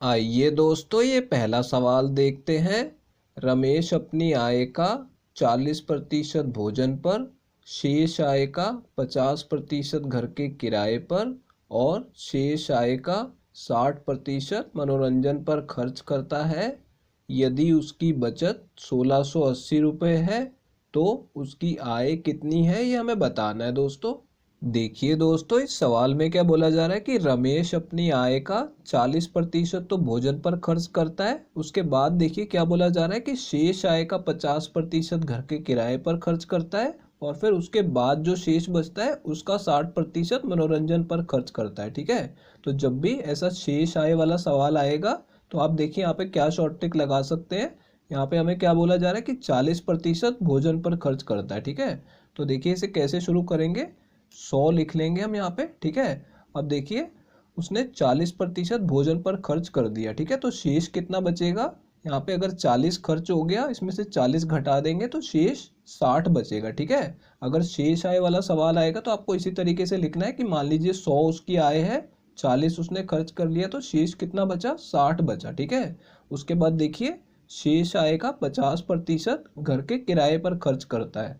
आइए दोस्तों, ये पहला सवाल देखते हैं। रमेश अपनी आय का 40% भोजन पर, शेष आय का 50% घर के किराए पर और शेष आय का 60% मनोरंजन पर खर्च करता है। यदि उसकी बचत 1680 रुपये है तो उसकी आय कितनी है, ये हमें बताना है दोस्तों। देखिए दोस्तों, इस सवाल में क्या बोला जा रहा है कि रमेश अपनी आय का 40% तो भोजन पर खर्च करता है। उसके बाद देखिए क्या बोला जा रहा है कि शेष आय का 50% घर के किराए पर खर्च करता है और फिर उसके बाद जो शेष बचता है उसका 60% मनोरंजन पर खर्च करता है। ठीक है, तो जब भी ऐसा शेष आय वाला सवाल आएगा तो आप देखिए यहाँ पे क्या शॉर्ट ट्रिक लगा सकते हैं। यहाँ पे हमें क्या बोला जा रहा है कि 40% भोजन पर खर्च करता है। ठीक है, तो देखिए इसे कैसे शुरू करेंगे। 100 लिख लेंगे हम यहाँ पे। ठीक है, अब देखिए उसने 40% भोजन पर खर्च कर दिया। ठीक है, तो शेष कितना बचेगा। यहाँ पे अगर 40 खर्च हो गया, इसमें से 40 घटा देंगे तो शेष 60 बचेगा। ठीक है, अगर शेष आय वाला सवाल आएगा तो आपको इसी तरीके से लिखना है कि मान लीजिए 100 उसकी आय है, 40 उसने खर्च कर लिया तो शेष कितना बचा, 60 बचा। ठीक है, उसके बाद देखिए शेष आय का 50% घर के किराए पर खर्च करता है।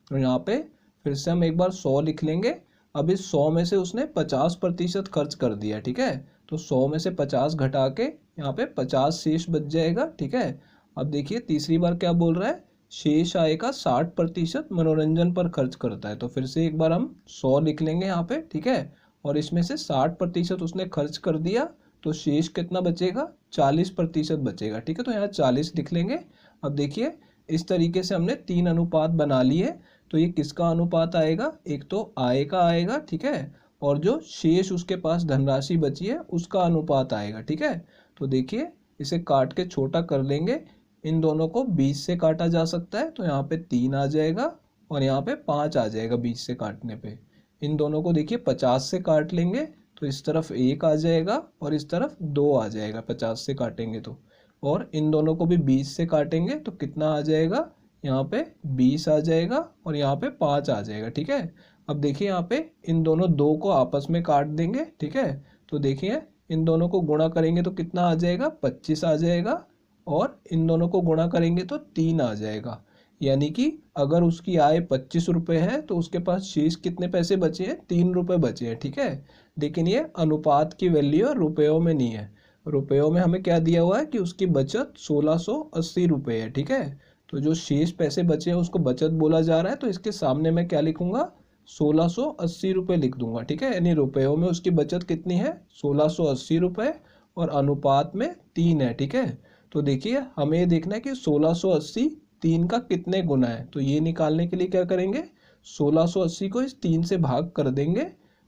तो यहाँ पे फिर से हम एक बार 100 लिख लेंगे। अब इस 100 में से उसने 50% खर्च कर दिया। ठीक है, तो 100 में से 50 घटा के यहाँ पे 50 शेष बच जाएगा। ठीक है, अब देखिए तीसरी बार क्या बोल रहा है, शेष आय का 60% मनोरंजन पर खर्च करता है। तो फिर से एक बार हम 100 लिख लेंगे यहाँ पे। ठीक है, और इसमें से 60% उसने खर्च कर दिया तो शेष कितना बचेगा, 40% बचेगा। ठीक है, तो यहाँ 40 लिख लेंगे। अब देखिए इस तरीके से हमने 3 अनुपात बना लिए। तो ये किसका अनुपात आएगा, एक तो आय का आएगा। ठीक है, और जो शेष उसके पास धनराशि बची है उसका अनुपात आएगा। ठीक है, तो देखिए इसे काट के छोटा कर लेंगे। इन दोनों को 20 से काटा जा सकता है तो यहाँ पे 3 आ जाएगा और यहाँ पे 5 आ जाएगा 20 से काटने पे। इन दोनों को देखिए 50 से काट लेंगे तो इस तरफ 1 आ जाएगा और इस तरफ 2 आ जाएगा 50 से काटेंगे तो। और इन दोनों को भी 20 से काटेंगे तो कितना आ जाएगा, यहाँ पे 20 आ जाएगा और यहाँ पे 5 आ जाएगा। ठीक है, अब देखिए यहाँ पे इन दोनों 2 को आपस में काट देंगे। ठीक है, तो देखिए इन दोनों को गुणा करेंगे तो कितना आ जाएगा, 25 आ जाएगा और इन दोनों को गुणा करेंगे तो 3 आ जाएगा। यानी कि अगर उसकी आय 25 रुपये है तो उसके पास शेष कितने पैसे बचे हैं, 3 रुपये बचे हैं। ठीक है, लेकिन ये अनुपात की वैल्यू है, रुपयों में नहीं है। रुपयों में हमें क्या दिया हुआ है कि उसकी बचत 1680 रुपये है। ठीक है, तो जो शेष पैसे बचे हैं उसको बचत बोला जा रहा है तो इसके सामने मैं क्या लिखूंगा, 1680 रुपये लिख दूंगा। ठीक है, यानी रुपयों में उसकी बचत कितनी है, 1680 रुपये और अनुपात में 3 है। ठीक है, तो देखिए हमें ये देखना है कि 1680 3 का कितने गुना है। तो ये निकालने के लिए क्या करेंगे, 1680 को इस 3 से भाग कर देंगे।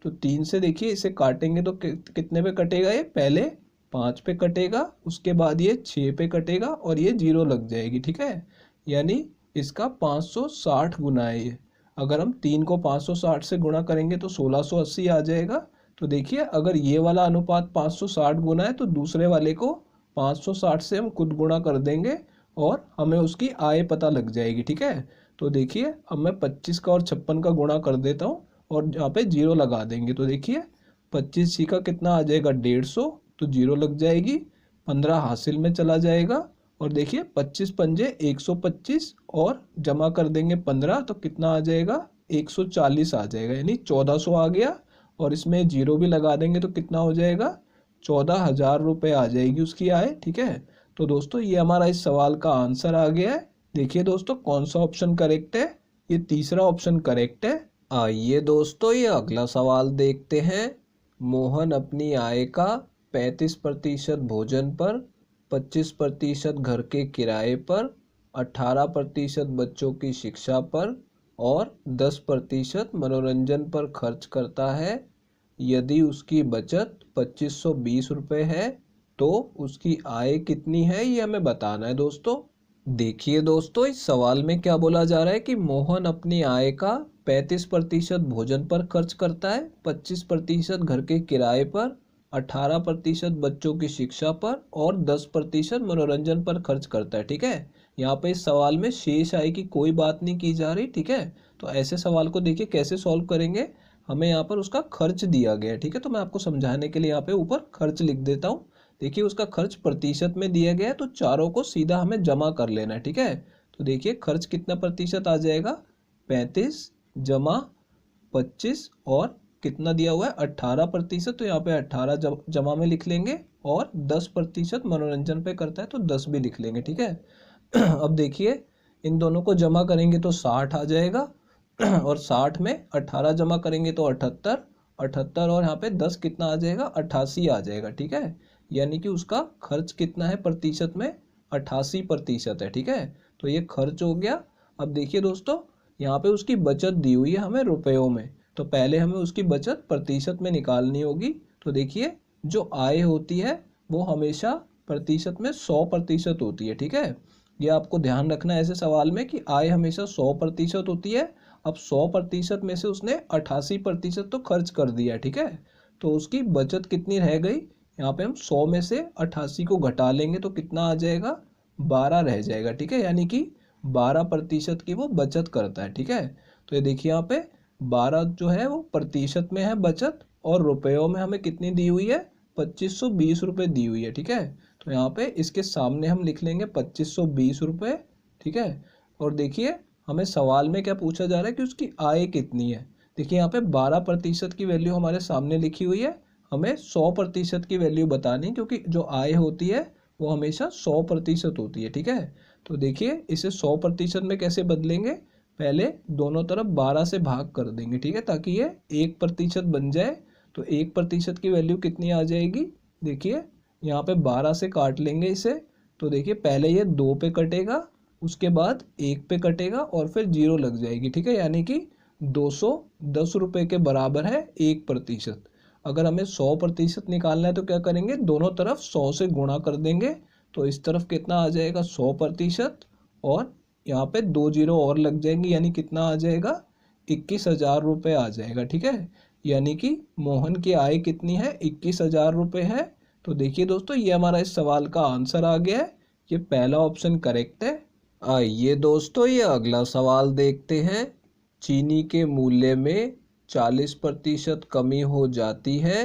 तो 3 से देखिए इसे काटेंगे तो कितने पे कटेगा, ये पहले 5 पे कटेगा, उसके बाद ये 6 पे कटेगा और ये 0 लग जाएगी। ठीक है, यानी इसका 560 गुना है ये। अगर हम 3 को 560 से गुणा करेंगे तो 1680 आ जाएगा। तो देखिए अगर ये वाला अनुपात 560 गुना है तो दूसरे वाले को 560 से हम खुद गुणा कर देंगे और हमें उसकी आय पता लग जाएगी। ठीक है, तो देखिए अब मैं 25 का और 56 का गुणा कर देता हूँ और यहाँ पे 0 लगा देंगे। तो देखिए 25 सी का कितना आ जाएगा, 150, तो 0 लग जाएगी। 15 हासिल में चला जाएगा और देखिए 25 पंजे 125 और जमा कर देंगे 15 तो कितना आ जाएगा, 140 आ जाएगा, यानी 1400 आ गया। और इसमें 0 भी लगा देंगे तो कितना हो जाएगा, 14,000 रुपये आ जाएगी उसकी आय। ठीक है, तो दोस्तों ये हमारा इस सवाल का आंसर आ गया है। देखिए दोस्तों कौन सा ऑप्शन करेक्ट है, ये तीसरा ऑप्शन करेक्ट है। आइए दोस्तों, ये अगला सवाल देखते हैं। मोहन अपनी आय का 35% भोजन पर, 25% घर के किराए पर, 18% बच्चों की शिक्षा पर और 10% मनोरंजन पर खर्च करता है। यदि उसकी बचत 2520 रुपये है तो उसकी आय कितनी है, ये हमें बताना है दोस्तों। देखिए दोस्तों, इस सवाल में क्या बोला जा रहा है कि मोहन अपनी आय का 35% भोजन पर खर्च करता है, 25% घर के किराए पर, 18% बच्चों की शिक्षा पर और 10% मनोरंजन पर खर्च करता है। ठीक है, यहाँ पे इस सवाल में शेष आय की कोई बात नहीं की जा रही। ठीक है, तो ऐसे सवाल को देखिए कैसे सॉल्व करेंगे, हमें यहाँ पर उसका खर्च दिया गया है। ठीक है, तो मैं आपको समझाने के लिए यहाँ पे ऊपर खर्च लिख देता हूँ। देखिए उसका खर्च प्रतिशत में दिया गया है, तो चारों को सीधा हमें जमा कर लेना है, ठीक है। तो देखिए खर्च कितना प्रतिशत आ जाएगा, 35 जमा 25 और कितना दिया हुआ है 18%, तो यहाँ पे 18 जमा में लिख लेंगे और 10% मनोरंजन पे करता है तो 10 भी लिख लेंगे, ठीक है। अब देखिए इन दोनों को जमा करेंगे तो 60 आ जाएगा और 60 में 18 जमा करेंगे तो 78, 78 और यहाँ पे 10 कितना आ जाएगा 88 आ जाएगा, ठीक है। यानी कि उसका खर्च कितना है प्रतिशत में, 88% है, ठीक है। तो ये खर्च हो गया। अब देखिए दोस्तों यहाँ पे उसकी बचत दी हुई है हमें रुपयों में, तो पहले हमें उसकी बचत प्रतिशत में निकालनी होगी। तो देखिए जो आय होती है वो हमेशा प्रतिशत में 100% होती है, ठीक है। ये आपको ध्यान रखना है ऐसे सवाल में कि आय हमेशा 100% होती है। अब 100% में से उसने 88% तो खर्च कर दिया, ठीक है। तो उसकी बचत कितनी रह गई, यहाँ पे हम 100 में से 88 को घटा लेंगे तो कितना आ जाएगा, 12 रह जाएगा, ठीक है। यानी कि 12% की वो बचत करता है, ठीक है। तो ये देखिए यहाँ पे 12 जो है वो प्रतिशत में है बचत, और रुपयों में हमें कितनी दी हुई है, 2520 रुपये दी हुई है, ठीक है। तो यहाँ पे इसके सामने हम लिख लेंगे 2520 रुपये, ठीक है। और देखिए हमें सवाल में क्या पूछा जा रहा है कि उसकी आय कितनी है। देखिए यहाँ पे 12% की वैल्यू हमारे सामने लिखी हुई है, हमें 100% की वैल्यू बतानी, क्योंकि जो आय होती है वो हमेशा 100% होती है, ठीक है। तो देखिए इसे 100% में कैसे बदलेंगे, पहले दोनों तरफ 12 से भाग कर देंगे, ठीक है, ताकि ये 1% बन जाए। तो 1% की वैल्यू कितनी आ जाएगी, देखिए यहाँ पे 12 से काट लेंगे इसे। तो देखिए पहले ये 2 पे कटेगा, उसके बाद 1 पे कटेगा और फिर 0 लग जाएगी, ठीक है। यानी कि 210 रुपये के बराबर है 1%। अगर हमें 100% निकालना है तो क्या करेंगे, दोनों तरफ 100 से गुणा कर देंगे। तो इस तरफ कितना आ जाएगा 100%, और यहाँ पे 2 जीरो और लग जाएंगे, यानी कितना आ जाएगा 21,000 रुपये आ जाएगा, ठीक है। यानी कि मोहन की आय कितनी है, 21,000 रुपये है। तो देखिए दोस्तों ये हमारा इस सवाल का आंसर आ गया है, ये पहला ऑप्शन करेक्ट है। आइए दोस्तों ये अगला सवाल देखते हैं। चीनी के मूल्य में 40% कमी हो जाती है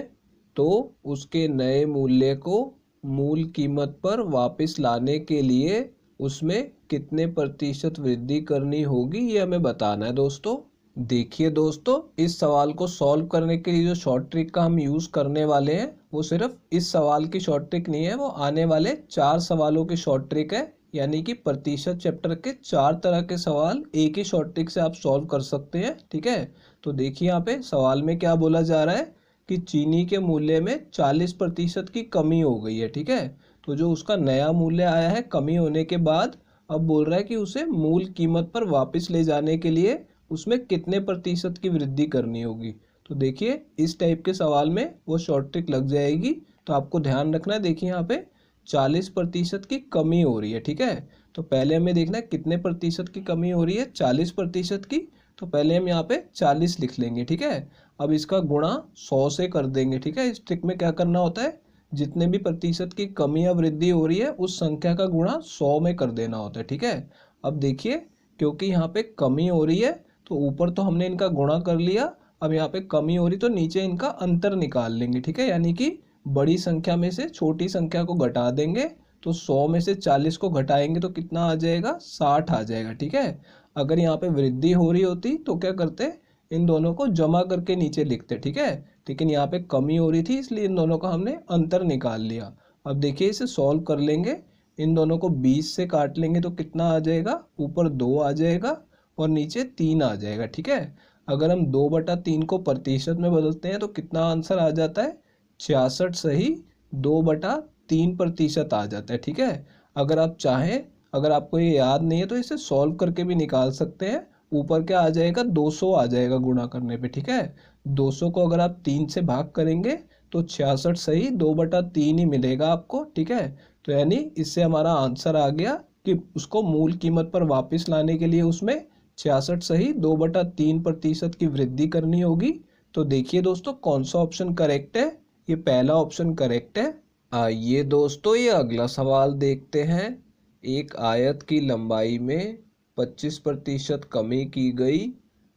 तो उसके नए मूल्य को मूल कीमत पर वापस लाने के लिए उसमें कितने प्रतिशत वृद्धि करनी होगी, ये हमें बताना है दोस्तों। देखिए दोस्तों इस सवाल को सॉल्व करने के लिए जो शॉर्ट ट्रिक का हम यूज़ करने वाले हैं वो सिर्फ इस सवाल की शॉर्ट ट्रिक नहीं है, वो आने वाले 4 सवालों की शॉर्ट ट्रिक है। यानी कि प्रतिशत चैप्टर के 4 तरह के सवाल एक ही शॉर्ट ट्रिक से आप सॉल्व कर सकते हैं, ठीक है। तो देखिए यहाँ पे सवाल में क्या बोला जा रहा है कि चीनी के मूल्य में 40% की कमी हो गई है, ठीक है। तो जो उसका नया मूल्य आया है कमी होने के बाद, अब बोल रहा है कि उसे मूल कीमत पर वापस ले जाने के लिए उसमें कितने प्रतिशत की वृद्धि करनी होगी। तो देखिए इस टाइप के सवाल में वो शॉर्ट ट्रिक लग जाएगी। तो आपको ध्यान रखना है, देखिए यहाँ पे 40% की कमी हो रही है, ठीक है। तो पहले हमें देखना है कितने प्रतिशत की कमी हो रही है, 40% की। तो पहले हम यहाँ पे 40 लिख लेंगे, ठीक है। अब इसका गुणा 100 से कर देंगे, ठीक है। इस ट्रिक में क्या करना होता है, जितने भी प्रतिशत की कमी या वृद्धि हो रही है उस संख्या का गुणा 100 में कर देना होता है, ठीक है। अब देखिए क्योंकि यहाँ पे कमी हो रही है तो ऊपर तो हमने इनका गुणा कर लिया, अब यहाँ पे कमी हो रही तो नीचे इनका अंतर निकाल लेंगे, ठीक है। यानी कि बड़ी संख्या में से छोटी संख्या को घटा देंगे, तो 100 में से 40 को घटाएंगे तो कितना आ जाएगा, 60 आ जाएगा, ठीक है। अगर यहाँ पे वृद्धि हो रही होती तो क्या करते, इन दोनों को जमा करके नीचे लिखते, ठीक है। लेकिन यहाँ पे कमी हो रही थी इसलिए इन दोनों का हमने अंतर निकाल लिया। अब देखिए इसे सॉल्व कर लेंगे, इन दोनों को 20 से काट लेंगे तो कितना आ जाएगा, ऊपर 2 आ जाएगा और नीचे 3 आ जाएगा, ठीक है। अगर हम 2/3 को प्रतिशत में बदलते हैं तो कितना आंसर आ जाता है, 66 सही 2/3% आ जाता है, ठीक है। अगर आप चाहें, अगर आपको ये याद नहीं है तो इसे सॉल्व करके भी निकाल सकते हैं। ऊपर क्या आ जाएगा, 200 आ जाएगा गुणा करने पे, ठीक है। 200 को अगर आप 3 से भाग करेंगे तो 66 सही 2/3 ही मिलेगा आपको, ठीक है। तो यानी इससे हमारा आंसर आ गया कि उसको मूल कीमत पर वापस लाने के लिए उसमें 66 सही 2/3% की वृद्धि करनी होगी। तो देखिए दोस्तों कौन सा ऑप्शन करेक्ट है, ये पहला ऑप्शन करेक्ट है। आइए दोस्तों ये अगला सवाल देखते हैं। एक आयत की लंबाई में 25% कमी की गई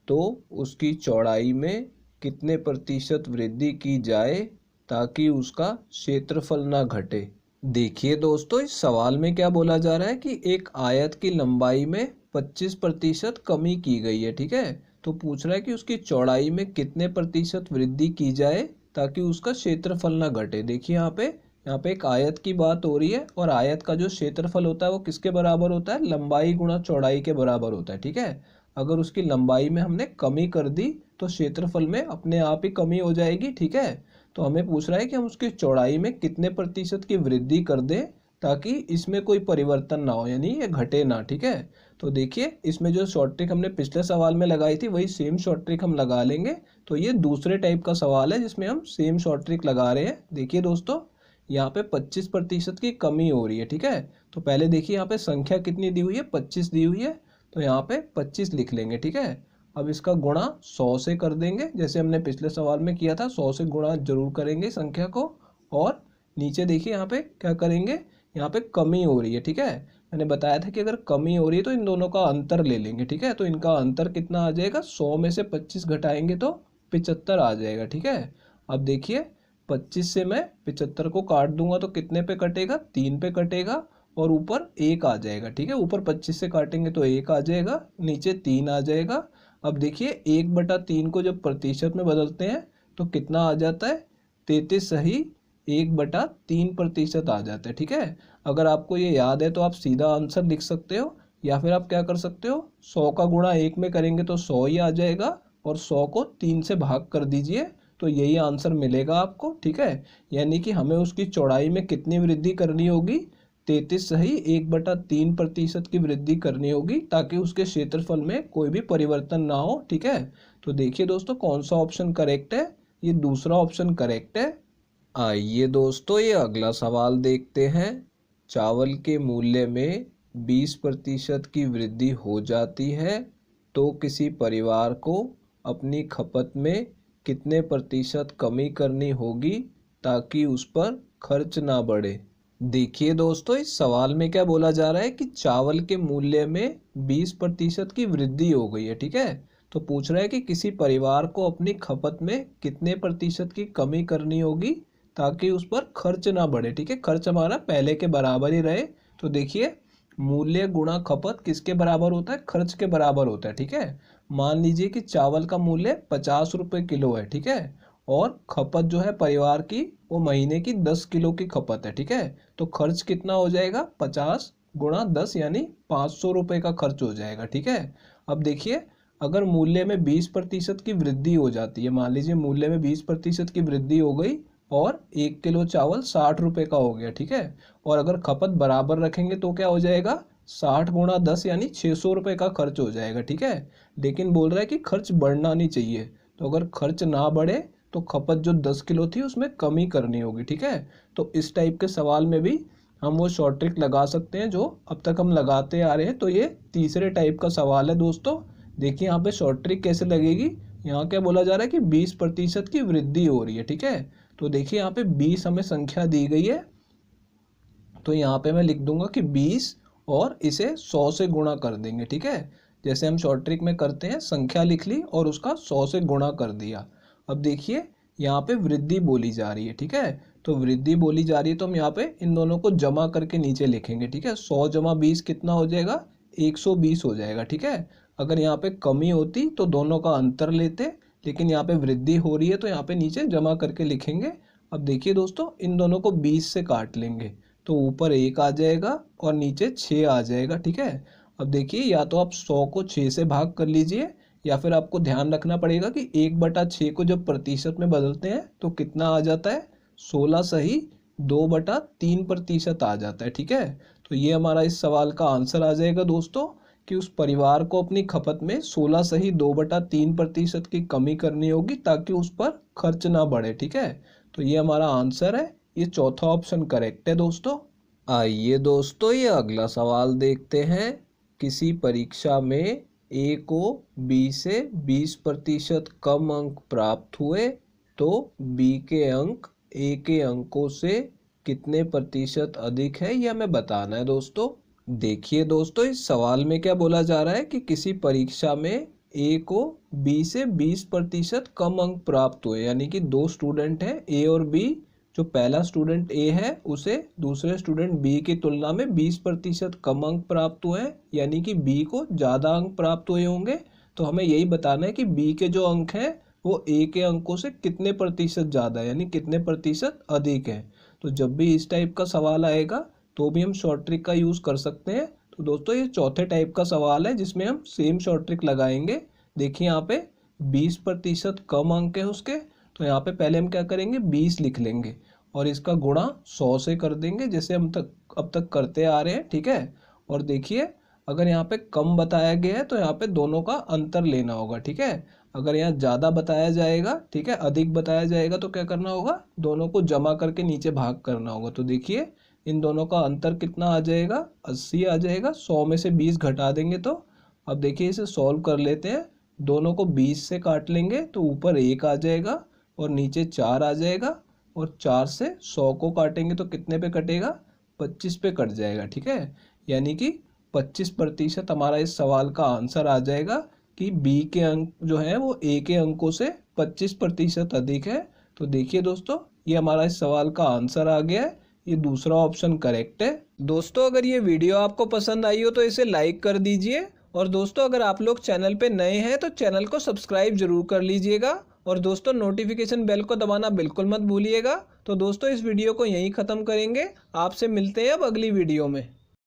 तो उसकी चौड़ाई में कितने प्रतिशत वृद्धि की जाए ताकि उसका क्षेत्रफल ना घटे। देखिए दोस्तों, इस सवाल में क्या बोला जा रहा है कि एक आयत की लंबाई में 25% कमी की गई है। ठीक है, तो पूछ रहा है कि उसकी चौड़ाई में कितने प्रतिशत वृद्धि की जाए ताकि उसका क्षेत्रफल ना घटे। देखिए यहाँ पे एक आयत की बात हो रही है और आयत का जो क्षेत्रफल होता है वो किसके बराबर होता है? लंबाई गुणा चौड़ाई के बराबर होता है। ठीक है, अगर उसकी लंबाई में हमने कमी कर दी तो क्षेत्रफल में अपने आप ही कमी हो जाएगी। ठीक है, तो हमें पूछ रहा है कि हम उसकी चौड़ाई में कितने प्रतिशत की वृद्धि कर दें ताकि इसमें कोई परिवर्तन ना हो, यानी ये घटे ना। ठीक है, तो देखिए इसमें जो शॉर्ट ट्रिक हमने पिछले सवाल में लगाई थी वही सेम शॉर्ट ट्रिक हम लगा लेंगे। तो ये दूसरे टाइप का सवाल है जिसमें हम सेम शॉर्ट ट्रिक लगा रहे हैं। देखिए दोस्तों, यहाँ पे 25% की कमी हो रही है। ठीक है, तो पहले देखिए यहाँ पे संख्या कितनी दी हुई है? 25 दी हुई है, तो यहाँ पे 25 लिख लेंगे। ठीक है, अब इसका गुणा 100 से कर देंगे, जैसे हमने पिछले सवाल में किया था। 100 से गुणा जरूर करेंगे संख्या को। और नीचे देखिए यहाँ पे क्या करेंगे, यहाँ पे कमी हो रही है। ठीक है, मैंने बताया था कि अगर कमी हो रही है तो इन दोनों का अंतर ले लेंगे। ठीक है, तो इनका अंतर कितना आ जाएगा? 100 में से 25 घटाएंगे तो 75 आ जाएगा। ठीक है, अब देखिए 25 से मैं 75 को काट दूंगा तो कितने पे कटेगा? 3 पे कटेगा और ऊपर 1 आ जाएगा। ठीक है, ऊपर 25 से काटेंगे तो 1 आ जाएगा, नीचे 3 आ जाएगा। अब देखिए 1/3 को जब प्रतिशत में बदलते हैं तो कितना आ जाता है? 33 सही 1/3% आ जाता है। ठीक है, अगर आपको ये याद है तो आप सीधा आंसर लिख सकते हो, या फिर आप क्या कर सकते हो, 100 का गुणा 1 में करेंगे तो 100 ही आ जाएगा और 100 को 3 से भाग कर दीजिए तो यही आंसर मिलेगा आपको। ठीक है, यानी कि हमें उसकी चौड़ाई में कितनी वृद्धि करनी होगी? 33 सही 1/3% की वृद्धि करनी होगी ताकि उसके क्षेत्रफल में कोई भी परिवर्तन ना हो। ठीक है, तो देखिए दोस्तों कौन सा ऑप्शन करेक्ट है? ये दूसरा ऑप्शन करेक्ट है। आइए दोस्तों, ये अगला सवाल देखते हैं। चावल के मूल्य में 20% की वृद्धि हो जाती है तो किसी परिवार को अपनी खपत में कितने प्रतिशत कमी करनी होगी ताकि उस पर खर्च ना बढ़े। देखिए दोस्तों, इस सवाल में क्या बोला जा रहा है कि चावल के मूल्य में 20% की वृद्धि हो गई है। ठीक है, तो पूछ रहा है कि किसी परिवार को अपनी खपत में कितने प्रतिशत की कमी करनी होगी ताकि उस पर खर्च ना बढ़े। ठीक है, खर्च हमारा पहले के बराबर ही रहे। तो देखिए मूल्य गुणा खपत किसके बराबर होता है? खर्च के बराबर होता है। ठीक है, मान लीजिए कि चावल का मूल्य 50 रुपये किलो है। ठीक है, और खपत जो है परिवार की वो महीने की 10 किलो की खपत है। ठीक है, तो खर्च कितना हो जाएगा? 50 गुणा 10 यानी 500 रुपये का खर्च हो जाएगा। ठीक है, अब देखिए अगर मूल्य में 20% की वृद्धि हो जाती है, मान लीजिए मूल्य में 20% की वृद्धि हो गई और 1 किलो चावल 60 रुपये का हो गया। ठीक है, और अगर खपत बराबर रखेंगे तो क्या हो जाएगा? 60 गुणा 10 यानी 600 रुपये का खर्च हो जाएगा। ठीक है, लेकिन बोल रहा है कि खर्च बढ़ना नहीं चाहिए, तो अगर खर्च ना बढ़े तो खपत जो 10 किलो थी उसमें कमी करनी होगी। ठीक है, तो इस टाइप के सवाल में भी हम वो शॉर्ट ट्रिक लगा सकते हैं जो अब तक हम लगाते आ रहे हैं। तो ये तीसरे टाइप का सवाल है दोस्तों। देखिए यहाँ पे शॉर्ट ट्रिक कैसे लगेगी। यहाँ क्या बोला जा रहा है कि 20% की वृद्धि हो रही है। ठीक है, तो देखिए यहाँ पे 20 हमें संख्या दी गई है, तो यहाँ पे मैं लिख दूंगा कि 20 और इसे 100 से गुणा कर देंगे। ठीक है, जैसे हम शॉर्ट ट्रिक में करते हैं, संख्या लिख ली और उसका 100 से गुणा कर दिया। अब देखिए यहाँ पे वृद्धि बोली जा रही है। ठीक है, तो वृद्धि बोली जा रही है तो हम यहाँ पे इन दोनों को जमा करके नीचे लिखेंगे। ठीक है, 100 जमा 20 कितना हो जाएगा? 120 हो जाएगा। ठीक है, अगर यहाँ पे कमी होती तो दोनों का अंतर लेते, लेकिन यहाँ पे वृद्धि हो रही है तो यहाँ पे नीचे जमा करके लिखेंगे। अब देखिए दोस्तों, इन दोनों को 20 से काट लेंगे तो ऊपर 1 आ जाएगा और नीचे 6 आ जाएगा। ठीक है, अब देखिए या तो आप 100 को 6 से भाग कर लीजिए, या फिर आपको ध्यान रखना पड़ेगा कि 1/6 को जब प्रतिशत में बदलते हैं तो कितना आ जाता है? 16 सही 2/3% आ जाता है। ठीक है, तो ये हमारा इस सवाल का आंसर आ जाएगा दोस्तों कि उस परिवार को अपनी खपत में 16 सही 2/3% की कमी करनी होगी ताकि उस पर खर्च ना बढ़े। ठीक है, तो ये हमारा आंसर है। ये चौथा ऑप्शन करेक्ट है दोस्तों। आइए दोस्तों, ये अगला सवाल देखते हैं। किसी परीक्षा में ए को बी से 20% कम अंक प्राप्त हुए तो बी के अंक ए के अंकों से कितने प्रतिशत अधिक है, यह हमें बताना है दोस्तों। देखिए दोस्तों, इस सवाल में क्या बोला जा रहा है कि किसी परीक्षा में ए को बी से 20% कम अंक प्राप्त हुए, यानी कि दो स्टूडेंट हैं ए और बी, जो पहला स्टूडेंट ए है उसे दूसरे स्टूडेंट बी की तुलना में 20% कम अंक प्राप्त हुए हैं, यानी कि बी को ज़्यादा अंक प्राप्त हुए होंगे। तो हमें यही बताना है कि बी के जो अंक हैं वो ए के अंकों से कितने प्रतिशत ज़्यादा है, यानी कितने प्रतिशत अधिक है। तो जब भी इस टाइप का सवाल आएगा तो भी हम शॉर्ट ट्रिक का यूज़ कर सकते हैं। तो दोस्तों ये चौथे टाइप का सवाल है जिसमें हम सेम शॉर्ट ट्रिक लगाएंगे। देखिए यहाँ पे 20% कम अंक है उसके, तो यहाँ पे पहले हम क्या करेंगे 20 लिख लेंगे और इसका गुणा 100 से कर देंगे, जैसे हम अब तक करते आ रहे हैं, ठीक है। और देखिए अगर यहाँ पे कम बताया गया है तो यहाँ पे दोनों का अंतर लेना होगा, ठीक है। अगर यहाँ ज़्यादा बताया जाएगा, ठीक है, अधिक बताया जाएगा तो क्या करना होगा, दोनों को जमा करके नीचे भाग करना होगा। तो देखिए इन दोनों का अंतर कितना आ जाएगा, 80 आ जाएगा। 100 में से 20 घटा देंगे तो अब देखिए इसे सॉल्व कर लेते हैं। दोनों को 20 से काट लेंगे तो ऊपर 1 आ जाएगा और नीचे 4 आ जाएगा, और 4 से 100 को काटेंगे तो कितने पे कटेगा, 25 पे कट जाएगा, ठीक है। यानी कि 25% हमारा इस सवाल का आंसर आ जाएगा कि बी के अंक जो है वो ए के अंकों से 25% अधिक है। तो देखिए दोस्तों ये हमारा इस सवाल का आंसर आ गया है, ये दूसरा ऑप्शन करेक्ट है। दोस्तों अगर ये वीडियो आपको पसंद आई हो तो इसे लाइक कर दीजिए, और दोस्तों अगर आप लोग चैनल पे नए हैं तो चैनल को सब्सक्राइब जरूर कर लीजिएगा, और दोस्तों नोटिफिकेशन बेल को दबाना बिल्कुल मत भूलिएगा। तो दोस्तों इस वीडियो को यहीं ख़त्म करेंगे, आपसे मिलते हैं अब अगली वीडियो में।